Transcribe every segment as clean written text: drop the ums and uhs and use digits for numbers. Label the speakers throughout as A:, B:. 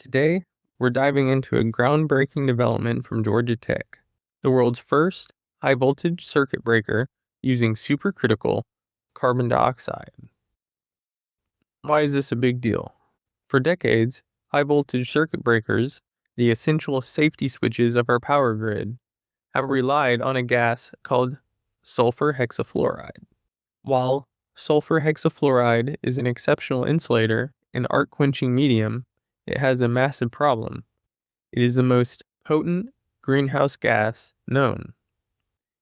A: Today, we're diving into a groundbreaking development from Georgia Tech, the world's first high-voltage circuit breaker using supercritical carbon dioxide. Why is this a big deal? For decades, high-voltage circuit breakers, the essential safety switches of our power grid, have relied on a gas called sulfur hexafluoride. While sulfur hexafluoride is an exceptional insulator and arc-quenching medium, it has a massive problem. It is the most potent greenhouse gas known.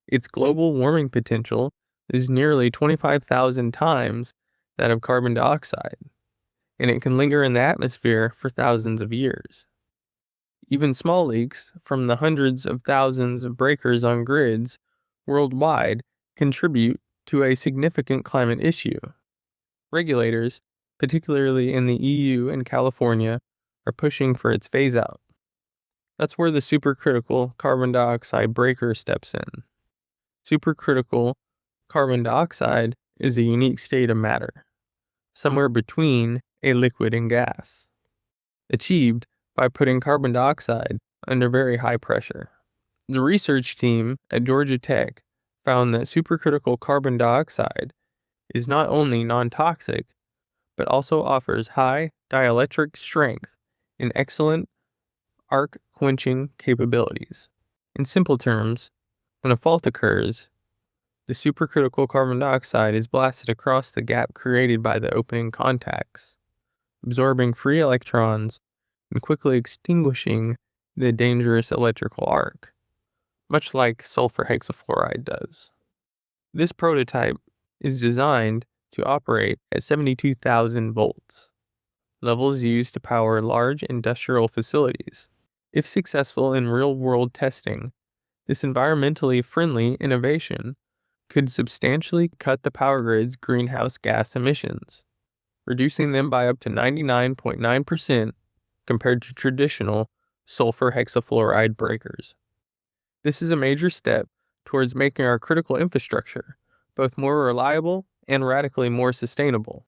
A: Its global warming potential is nearly 25,000 times that of carbon dioxide, and it can linger in the atmosphere for thousands of years. Even small leaks from the hundreds of thousands of breakers on grids worldwide contribute to a significant climate issue. Regulators, particularly in the EU and California, are pushing for its phase-out. That's where the supercritical carbon dioxide breaker steps in. Supercritical carbon dioxide is a unique state of matter, somewhere between a liquid and gas, achieved by putting carbon dioxide under very high pressure. The research team at Georgia Tech found that supercritical carbon dioxide is not only non-toxic, but also offers high dielectric strength and excellent arc quenching capabilities. In simple terms, when a fault occurs, the supercritical carbon dioxide is blasted across the gap created by the opening contacts, absorbing free electrons and quickly extinguishing the dangerous electrical arc, much like sulfur hexafluoride does. This prototype is designed to operate at 72,000 volts, levels used to power large industrial facilities. If successful in real-world testing, this environmentally friendly innovation could substantially cut the power grid's greenhouse gas emissions, reducing them by up to 99.9% compared to traditional sulfur hexafluoride breakers. This is a major step towards making our critical infrastructure both more reliable and radically more sustainable.